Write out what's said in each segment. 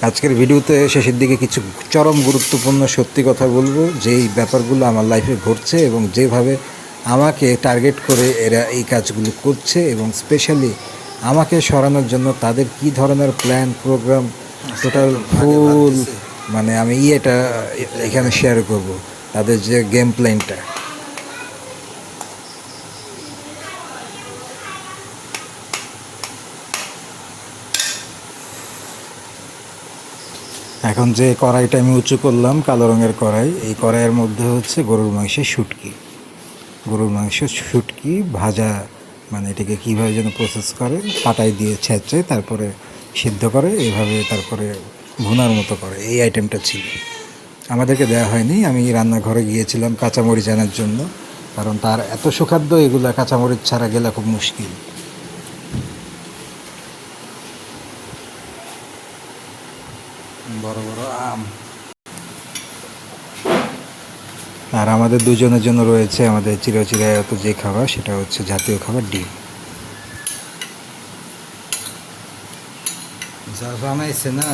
আজকের ভিডিওতে শেষের দিকে কিছু চরম গুরুত্বপূর্ণ সত্যি কথা বলবো, যেই ব্যাপারগুলো আমার লাইফে ঘটছে এবং যেভাবে আমাকে টার্গেট করে এরা এই কাজগুলো করছে এবং স্পেশালি আমাকে সরানোর জন্য তাদের কি ধরনের প্ল্যান প্রোগ্রাম টোটাল ফুল, মানে আমি এটা এখানে শেয়ার করব তাদের যে গেম প্ল্যানটা। এখন যে কড়াইটা আমি উঁচু করলাম, কালো রঙের কড়াই, এই কড়াইয়ের মধ্যে হচ্ছে গরুর মাংসের শুটকি। গরুর মাংসের শুটকি ভাজা, মানে এটাকে কীভাবে যেন প্রসেস করে, পাটায় দিয়ে ছেঁচে তারপরে সিদ্ধ করে, এইভাবে তারপরে ভুনার মতো করে। এই আইটেমটা ছিল, আমাদেরকে দেওয়া হয়নি। আমি রান্নাঘরে গিয়েছিলাম কাঁচামরিচ আনার জন্য, কারণ তার এত সুখাদ্য, এগুলা কাঁচামরিচ ছাড়া গেলে খুব মুশকিল। বড় বড় আম। আর আমাদের দুজনের জন্য রয়েছে আমাদের চিরাচরিত যে খাবার, সেটা হচ্ছে জাতীয় খাবার ডিম। যা বানাইছে না,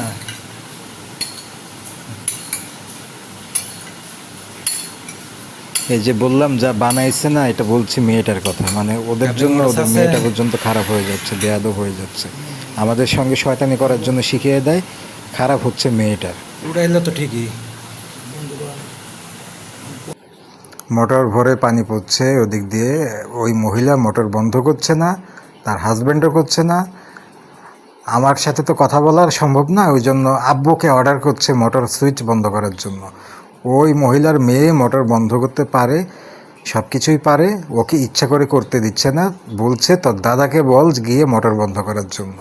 এই যে বললাম যা বানাইছে না, এটা বলছি মেয়েটার কথা, মানে ওদের জন্য ওদের মেয়েটা পর্যন্ত খারাপ হয়ে যাচ্ছে, বেয়াদব হয়ে যাচ্ছে। আমাদের সঙ্গে শয়তানি করার জন্য শিখিয়ে দেয়, খারাপ হচ্ছে মেয়েটার। উড়াইলে তো ঠিকই। মোটর ভরে পানি পড়ছে ওদিক দিয়ে, ওই মহিলা মোটর বন্ধ করছে না, তার হাজব্যান্ডও করছে না। আমার সাথে তো কথা বলার সম্ভব না, ওই জন্য আব্বুকে অর্ডার করছে মোটর সুইচ বন্ধ করার জন্য। ওই মহিলার মেয়ে মোটর বন্ধ করতে পারে, সব কিছুই পারে, ওকে ইচ্ছা করে করতে দিচ্ছে না, বলছে তোর দাদাকে বল গিয়ে মোটর বন্ধ করার জন্য।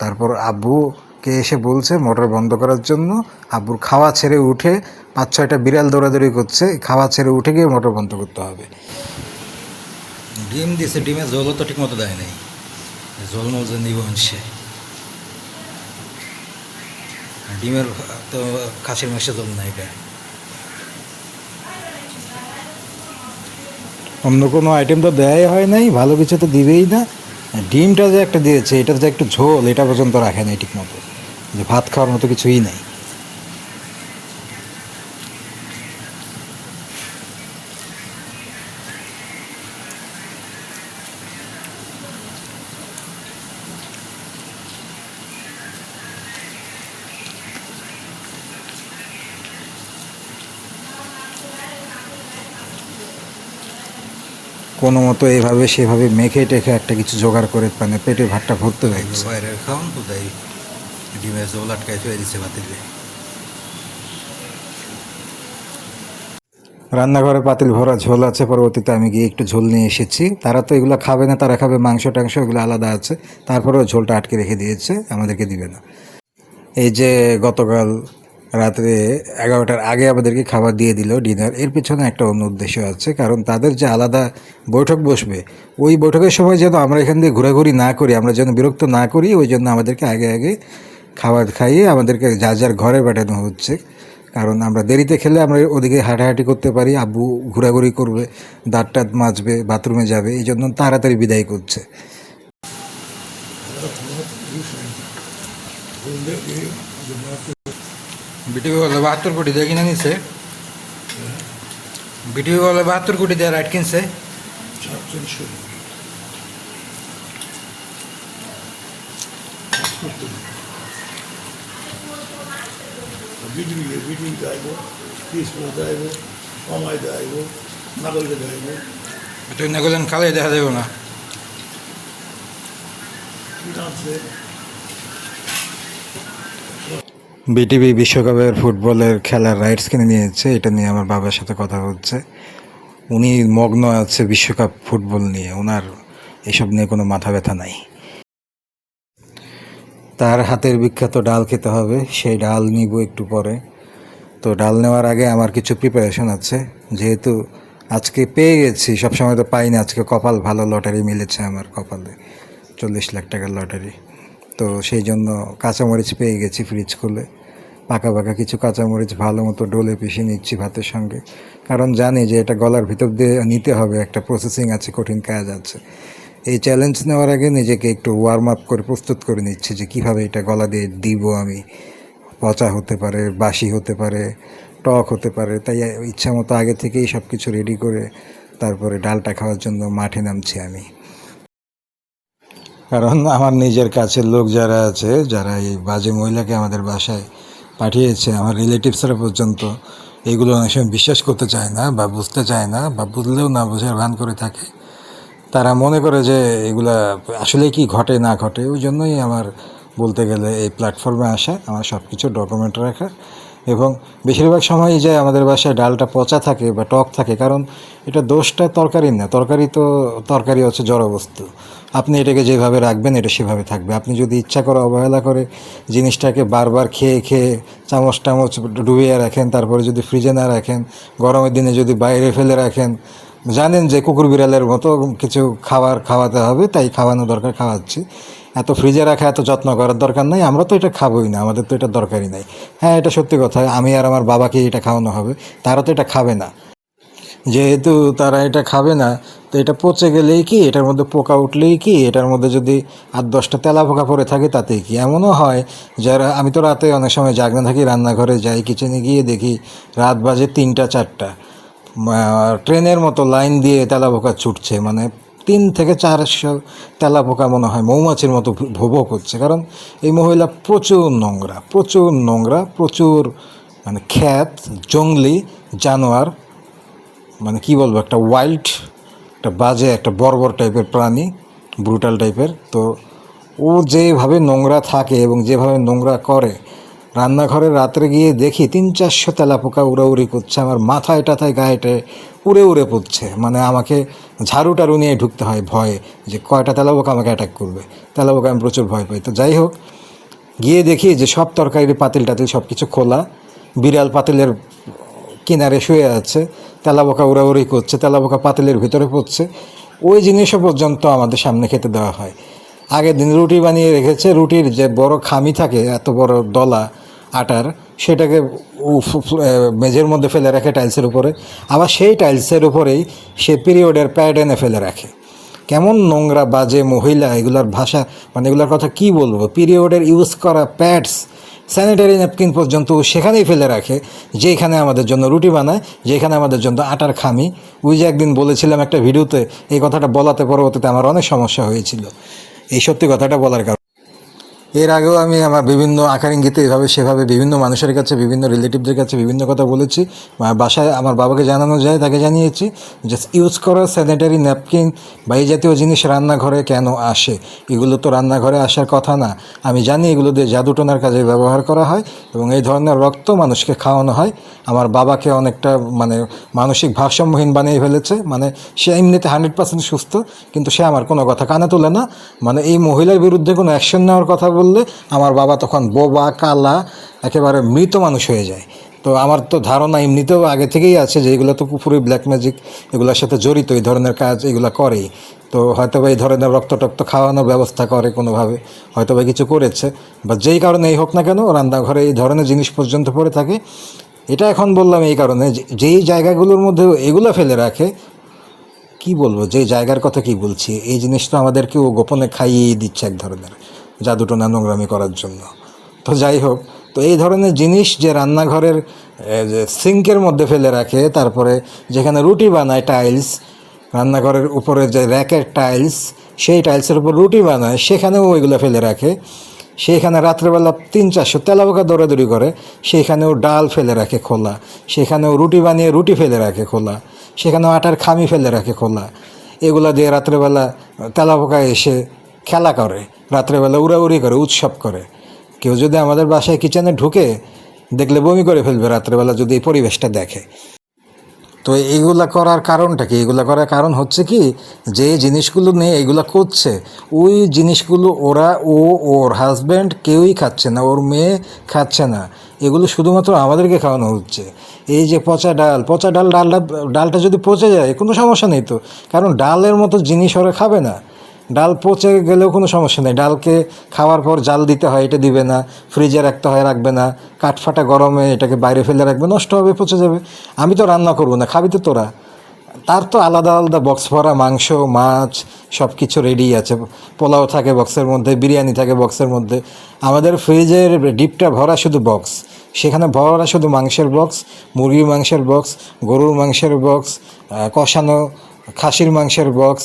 তারপর আব্বুকে এসে বলছে মোটর বন্ধ করার জন্য। আব্বুর খাওয়া ছেড়ে উঠে 5-6টা বিড়াল দৌড়াদৌড়ি করছে, খাওয়া ছেড়ে উঠে গিয়ে মোটর বন্ধ করতে হবে। ডিম দিয়েছে, ডিমের ঝোলও তো ঠিক মতো দেয় নাই, ঝোল মল যে নিব সে ডিমের তো খাসির মাংসের ঝোল নাই এটা। অন্য কোনো আইটেম তো দেয়াই হয় নাই, ভালো কিছু তো দিবেই না। ডিমটা যে একটা দিয়েছে, এটা যে একটু ঝোল, এটা পর্যন্ত রাখে নাই ঠিক মতো, যে ভাত খাওয়ার মতো কিছুই নাই। কোনো মতো এভাবে সেভাবে মেখে টেখে একটা কিছু জোগাড় করে, মানে পেটের ভাতটা ভরতে হয়েছে। বাইরের খাওয়ান তো দেয়, ডিমের ঝোল আটকায় চলে দিচ্ছে ভাতিতে। রান্নাঘরে পাতিল ভরা ঝোল আছে, পরবর্তীতে আমি গিয়ে একটু ঝোল নিয়ে এসেছি। তারা তো এগুলো খাবে না, তারা খাবে মাংস টাংস, এগুলো আলাদা আছে। তারপরেও ঝোলটা আটকে রেখে দিয়েছে, আমাদেরকে দিবে না। এই যে গতকাল রাত্রে 11টার আগে আমাদেরকে খাবার দিয়ে দিল ডিনার, এর পেছনে একটা অন্য উদ্দেশ্য আছে। কারণ তাদের যে আলাদা বৈঠক বসবে, ওই বৈঠকের সময় যেন আমরা এখান দিয়ে ঘোরাঘুরি না করি, আমরা যেন বিরক্ত না করি, ওই জন্য আমাদেরকে আগে আগে খাবার খাইয়ে আমাদেরকে যার যার ঘরে পাঠানো হচ্ছে। কারণ আমরা দেরিতে খেলে আমরা ওদিকে হাঁটাহাঁটি করতে পারি, আব্বু ঘোরাঘুরি করবে, দাঁত টাত মাজবে, বাথরুমে যাবে, এই জন্য তাড়াতাড়ি বিদায় করছে। বিটিভি বলে 72 কোটি দিয়ে কিনে নিছে, বিটিভি বলে 72 কোটি দিয়ে রাইট কিনছে। বিটিভি দেখাইব, পিসপোজ দেখাইব, কমাই দেখাইব, নাগলকে দেখাইব। তুই না করলেন কালে দেখা যাবে না। বিটিভি বিশ্বকাপের ফুটবলের খেলার রাইটস কিনে নিয়েছে, এটা নিয়ে আমার বাবার সাথে কথা হচ্ছে। উনি মগ্ন আছে বিশ্বকাপ ফুটবল নিয়ে, ওনার এসব নিয়ে কোনো মাথা ব্যথা নাই। তার হাতের বিখ্যাত ডাল খেতে হবে, সেই ডাল নিব একটু পরে। তো ডাল নেওয়ার আগে আমার কিছু প্রিপারেশন আছে, যেহেতু আজকে পেয়ে গেছি, সবসময় তো পাই না, আজকে কপাল ভালো, লটারি মিলেছে আমার কপালে, 40 লাখ টাকার লটারি। তো সেই জন্য কাঁচামরিচ পেয়ে গেছি ফ্রিজ খুলে, পাকা পাকা কিছু কাঁচামরিচ ভালো মতো ডোলে পিষে নিচ্ছি ভাতের সঙ্গে। কারণ জানি যে এটা গলার ভিতর দিয়ে নিতে হবে, একটা প্রসেসিং আছে, কঠিন কাজ আছে। এই চ্যালেঞ্জ নেওয়ার আগে নিজেকে একটু ওয়ার্ম আপ করে প্রস্তুত করে নিচ্ছি যে কীভাবে এটা গলা দিয়ে দিব আমি, পচা হতে পারে, বাসি হতে পারে, টক হতে পারে। তাই ইচ্ছা মতো আগে থেকেই সব কিছু রেডি করে তারপরে ডালটা খাওয়ার জন্য মাঠে নামছি আমি। কারণ আমার নিজের কাছের লোক যারা আছে, যারা এই বাজে মহিলাকে আমাদের বাসায় পাঠিয়েছে, আমার রিলেটিভসরা পর্যন্ত এগুলো অনেক সময় বিশ্বাস করতে চায় না বা বুঝতে চায় না, বা বুঝলেও না বোঝার ভান করে থাকে। তারা মনে করে যে এগুলা আসলে কি ঘটে না ঘটে। ওই জন্যই আমার বলতে গেলে এই প্ল্যাটফর্মে আসা, আমার সব কিছু ডকুমেন্ট রাখা। এবং বেশিরভাগ সময়ই যে আমাদের বাসায় ডালটা পচা থাকে বা টক থাকে, কারণ এটা দোষটা তরকারির না। তরকারি হচ্ছে জড়বস্তু। আপনি এটাকে যেভাবে রাখবেন এটা সেভাবে থাকবে। আপনি যদি ইচ্ছা করে অবহেলা করে জিনিসটাকে বারবার খেয়ে খেয়ে চামচ টামচ ডুবিয়ে রাখেন, তারপরে যদি ফ্রিজে না রাখেন, গরমের দিনে যদি বাইরে ফেলে রাখেন, জানেন যে কুকুর বিড়ালের মতো কিছু খাওয়াতে হবে, তাই খাওয়ানো দরকার, খাওয়াচ্ছি। এত ফ্রিজে রাখা, এত যত্ন করার দরকার নাই। আমরা তো এটা খাবোই না, আমাদের তো এটা দরকারই নাই। হ্যাঁ, এটা সত্যি কথা, আমি আর আমার বাবাকে এটা খাওয়ানো হবে, তারা তো এটা খাবে না। যেহেতু তারা এটা খাবে না, তো এটা পচে গেলেই কি, এটার মধ্যে পোকা উঠলেই কি, এটার মধ্যে যদি 8-10টা তেলা পোকা পড়ে থাকে তাতেই কি। এমনও হয় যারা, আমি তো রাতে অনেক সময় জাগনা থাকি, রান্নাঘরে যাই, কিচেনে গিয়ে দেখি রাত বাজে 3টা-4টা, ট্রেনের মতো লাইন দিয়ে তেলা পোকা ছুটছে। মানে 300-400 তেলা পোকা মনে হয় মৌমাছির মতো ভোগ করছে। কারণ এই মহিলা প্রচুর নোংরা, প্রচুর মানে খ্যাত জঙ্গলি জানোয়ার, মানে কি বলবো, একটা ওয়াইল্ড, একটা বাজে, একটা বর্বর টাইপের প্রাণী, ব্রুটাল টাইপের। তো ও যেভাবে নোংরা থাকে এবং যেভাবে নোংরা করে, রান্নাঘরে রাত্রে গিয়ে দেখি 300-400 তেলাপোকা উড়াউড়ি করছে, আমার মাথায় টাথায় গায়েটে উড়ে উড়ে পড়ছে। মানে আমাকে ঝাড়ু টাড়ু নিয়ে ঢুকতে হয় ভয়ে, যে কয়টা তেলাপোকা আমাকে অ্যাটাক করবে। তেলাপোকা আমি প্রচুর ভয় পাই। তো যাই হোক, গিয়ে দেখি যে সব তরকারি পাতিল টাতিল সব কিছু খোলা, বিড়াল পাতিলের কিনারে শুয়ে আছে, তেলাপোকা উড়াউড়ি করছে, তেলাপোকা পাতিলের ভিতরে পড়ছে। ওই জিনিসও পর্যন্ত আমাদের সামনে খেতে দেওয়া হয়। আগের দিন রুটি বানিয়ে রেখেছে, রুটির যে বড় খামি থাকে, এত বড় ডলা আটার, সেটাকে মেঝের মধ্যে ফেলে রাখে টাইলসের উপরে। আবার সেই টাইলসের উপরেই সে পিরিয়ডের প্যাড এনে ফেলে রাখে। কেমন নোংরা বাজে মহিলা! এগুলার ভাষা, মানে এগুলার কথা কি বলবো। পিরিয়ডের ইউজ করা প্যাডস, স্যানিটারি ন্যাপকিন পর্যন্ত সেখানেই ফেলে রাখে, যেখানে আমাদের জন্য রুটি বানায়, যেখানে আমাদের জন্য আটার খামি। ওই যে একদিন বলেছিলাম একটা ভিডিওতে, এই কথাটা বলাতে পরবর্তীতে আমার অনেক সমস্যা হয়েছিল এই সত্যি কথাটা বলার কারণে। এর আগেও আমি আমার বিভিন্ন আকার ইঙ্গিতে এভাবে সেভাবে বিভিন্ন মানুষের কাছে, বিভিন্ন রিলেটিভদের কাছে বিভিন্ন কথা বলেছি। বাসায় আমার বাবাকে জানানো যায়, তাকে জানিয়েছি যে ইউজ করা স্যানিটারি ন্যাপকিন বা এই জাতীয় জিনিস রান্নাঘরে কেন আসে। এগুলো তো রান্নাঘরে আসার কথা না। আমি জানি এগুলো দিয়ে জাদুটোনার কাজে ব্যবহার করা হয় এবং এই ধরনের রক্ত মানুষকে খাওয়ানো হয়। আমার বাবাকে অনেকটা মানে মানসিক ভারসাম্যহীন বানিয়ে ফেলেছে। মানে সে এমনিতে 100% সুস্থ, কিন্তু সে আমার কোনো কথা কানে তোলে না। মানে এই মহিলার বিরুদ্ধে কোনো অ্যাকশন নেওয়ার কথা বললে আমার বাবা তখন বোবা, কালা, একেবারে মৃত মানুষ হয়ে যায়। তো আমার তো ধারণা এমনিতেও আগে থেকেই আছে যে এগুলো তো পুরোই ব্ল্যাক ম্যাজিক, এগুলোর সাথে জড়িত, এই ধরনের কাজ এগুলো করেই। তো হয়তো বা এই ধরনের রক্ত টক্ত খাওয়ানোর ব্যবস্থা করে কোনোভাবে, হয়তো বা কিছু করেছে, বা যেই কারণেই হোক না কেন রান্নাঘরে এই ধরনের জিনিস পর্যন্ত পড়ে থাকে। এটা এখন বললাম এই কারণে, যেই জায়গাগুলোর মধ্যে এগুলো ফেলে রাখে, কি বলবো, যে জায়গার কথা কি বলছি, এই জিনিসটা আমাদেরকেও গোপনে খাইয়ে দিচ্ছে এক ধরনের জাদুটোনা নোংরামি করার জন্য। তো যাই হোক, তো এই ধরনের জিনিস যে রান্নাঘরের সিঙ্কের মধ্যে ফেলে রাখে, তারপরে যেখানে রুটি বানায় টাইলস, রান্নাঘরের উপরে যে র্যাকের টাইলস, সেই টাইলসের উপর রুটি বানায়, সেখানেও ওইগুলো ফেলে রাখে। সেইখানে রাত্রেবেলা 300-400 তেলাপোকা দৌড়াদৌড়ি করে, সেইখানেও ডাল ফেলে রাখে খোলা, সেখানেও রুটি বানিয়ে রুটি ফেলে রাখে খোলা, সেখানেও আটার খামি ফেলে রাখে খোলা। এগুলো দিয়ে রাত্রেবেলা তেলাপোকা এসে খেলা করে, রাত্রেবেলা উড়াউড়ি করে, উৎসব করে। কেউ যদি আমাদের বাসায় কিচেনে ঢুকে, দেখলে বমি করে ফেলবে রাত্রেবেলা যদি এই পরিবেশটা দেখে। তো এইগুলা করার কারণটা কি? এগুলা করার কারণ হচ্ছে কি, যে জিনিসগুলো নিয়ে এগুলা করছে, ওই জিনিসগুলো ওর হাজব্যান্ড কেউই খাচ্ছে না, ওর মেয়ে খাচ্ছে না। এগুলো শুধুমাত্র আমাদেরকে খাওয়ানো হচ্ছে। এই যে পচা ডালটা যদি পচে যায় কোনো সমস্যা নেই তো, কারণ ডালের মতো জিনিস ওরা খাবে না। ডাল পচে গেলেও কোনো সমস্যা নেই, ডালকে খাওয়ার পর জাল দিতে হয়, এটা দিবে না। ফ্রিজে রাখতে হয়, রাখবে না। কাঠফাটা গরমে এটাকে বাইরে ফেলে রাখবে, নষ্ট হবে, পচে যাবে। আমি তো রান্না করবো না, খাবি তো তোরা। তার তো আলাদা আলাদা বক্স ভরা মাংস, মাছ সব কিছু রেডি আছে। পোলাও থাকে বক্সের মধ্যে, বিরিয়ানি থাকে বক্সের মধ্যে। আমাদের ফ্রিজের ডিপটা ভরা শুধু বক্স, সেখানে ভরা শুধু মাংসের বক্স, মুরগির মাংসের বক্স, গরুর মাংসের বক্স, কষানো খাসির মাংসের বক্স,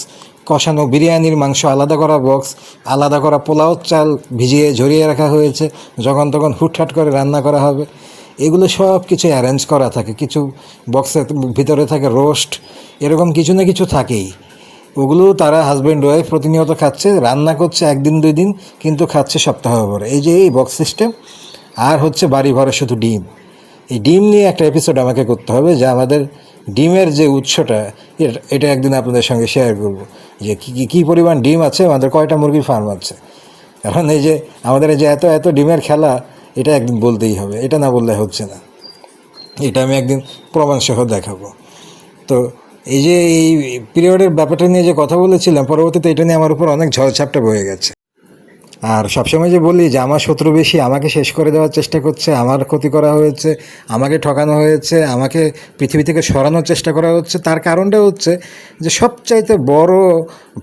কষানো বিরিয়ানির মাংস আলাদা করা বক্স, আলাদা করা পোলাও চাল ভিজিয়ে ঝরিয়ে রাখা হয়েছে, যখন তখন হুটহাট করে রান্না করা হবে। এগুলো সব কিছু অ্যারেঞ্জ করা থাকে। কিছু বক্সের ভিতরে থাকে রোস্ট, এরকম কিছু না কিছু থাকেই। ওগুলো তারা হাজব্যান্ড ওয়াইফ প্রতিনিয়ত খাচ্ছে, রান্না করছে একদিন দুই দিন, কিন্তু খাচ্ছে সপ্তাহ ভরে। এই যে এই বক্স সিস্টেম। আর হচ্ছে বাড়ি ভরে শুধু ডিম। এই ডিম নিয়ে একটা এপিসোড আমাকে করতে হবে, যে আমাদের ডিমের যে উৎসটা, এটা একদিন আপনাদের সঙ্গে শেয়ার করব, যে কী পরিমাণ ডিম আছে, আমাদের কয়টা মুরগির ফার্ম আছে। কারণ এই যে আমাদের এই যে এত এত ডিমের খেলা, এটা একদিন বলতেই হবে, এটা না বললে হচ্ছে না। এটা আমি একদিন প্রমাণসহ দেখাবো। তো এই যে এই পিরিয়ডের ব্যাপারটা নিয়ে যে কথা বলেছিলাম, পরবর্তীতে এটা নিয়ে আমার উপর অনেক ঝড়ঝাপটা বয়ে গেছে। আর সবসময় যে বলি যে আমার শত্রু বেশি, আমাকে শেষ করে দেওয়ার চেষ্টা করছে, আমার ক্ষতি করা হয়েছে, আমাকে ঠকানো হয়েছে, আমাকে পৃথিবী থেকে সরানোর চেষ্টা করা হচ্ছে, তার কারণটা হচ্ছে যে সবচাইতে বড়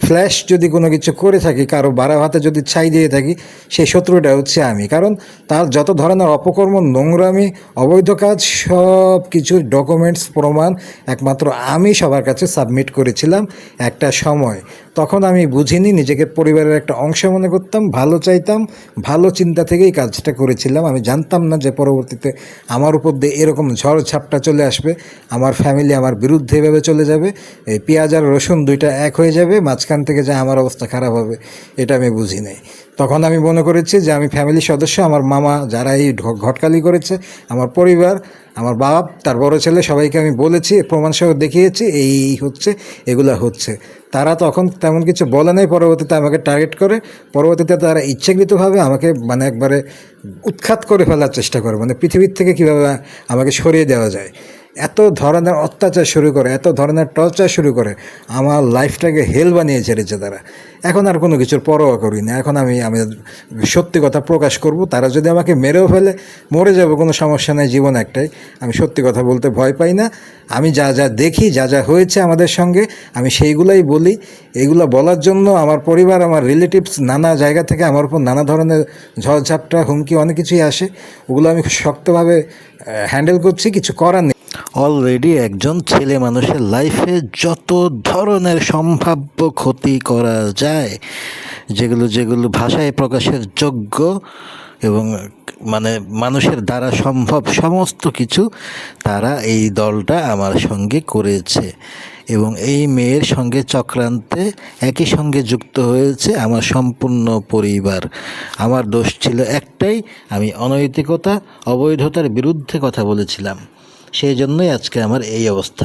ফ্ল্যাশ যদি কোনো কিছু করে থাকি, কারো বাড়া ভাতে যদি ছাই দিয়ে থাকি, সেই শত্রুটা হচ্ছে আমি। কারণ তার যত ধরনের অপকর্ম, নোংরামি, অবৈধ কাজ, সব কিছুর ডকুমেন্টস, প্রমাণ একমাত্র আমি সবার কাছে সাবমিট করেছিলাম একটা সময়। তখন আমি বুঝিনি, নিজেকে পরিবারের একটা অংশ মনে করতাম, ভালো চাইতাম, ভালো চিন্তা থেকেই কাজটা করেছিলাম। আমি জানতাম না যে পরবর্তীতে আমার উপর দিয়ে এরকম ঝড় ঝাপটা চলে আসবে, আমার ফ্যামিলি আমার বিরুদ্ধে এভাবে চলে যাবে, এই পেঁয়াজ আর রসুন দুইটা এক হয়ে যাবে, মাঝখান থেকে যে আমার অবস্থা খারাপ হবে, এটা আমি বুঝি নাই। তখন আমি মনে করেছি যে আমি ফ্যামিলির সদস্য, আমার মামা যারা এই ঘটকালি করেছে, আমার পরিবার, আমার বাপ, তার বড় ছেলে, সবাইকে আমি বলেছি, প্রমাণসহ দেখিয়েছি, এই হচ্ছে, এগুলা হচ্ছে। তারা তখন তেমন কিছু বলে নাই, পরবর্তীতে আমাকে টার্গেট করে, পরবর্তীতে তারা ইচ্ছাকৃতভাবে আমাকে মানে একবারে উৎখাত করে ফেলার চেষ্টা করে, মানে পৃথিবীর থেকে কীভাবে আমাকে সরিয়ে দেওয়া যায়, এত ধরনের অত্যাচার শুরু করে, এত ধরনের টর্চার শুরু করে, আমার লাইফটাকে হেল বানিয়ে ছেড়েছে তারা। এখন আর কোনো কিছুর পরোয়া করি না। এখন আমি সত্যি কথা প্রকাশ করব। তারা যদি আমাকে মেরেও ফেলে, মরে যাব, কোনো সমস্যা নেই, জীবন একটাই। আমি সত্যি কথা বলতে ভয় পাই না। আমি যা যা দেখি, যা যা হয়েছে আমাদের সঙ্গে, আমি সেইগুলাই বলি। এইগুলো বলার জন্য আমার পরিবার, আমার রিলেটিভস নানা জায়গা থেকে আমার উপর নানা ধরনের ঝড়ঝাপটা, হুমকি, অনেক কিছুই আসে। ওগুলো আমি শক্তভাবে হ্যান্ডেল করছি, কিছু করার নেই। অলরেডি একজন ছেলে মানুষের লাইফে যত ধরনের সম্ভাব্য ক্ষতি করা যায়, যেগুলো ভাষায় প্রকাশের যোগ্য এবং মানে মানুষের দ্বারা সম্ভব সমস্ত কিছু তারা এই দলটা আমার সঙ্গে করেছে। এবং এই মেয়ের সঙ্গে চক্রান্তে একই সঙ্গে যুক্ত হয়েছে আমার সম্পূর্ণ পরিবার। আমার দোষ ছিল একটাই, আমি অনৈতিকতা, অবৈধতার বিরুদ্ধে কথা বলেছিলাম, সেই জন্যই আজকে আমার এই অবস্থা।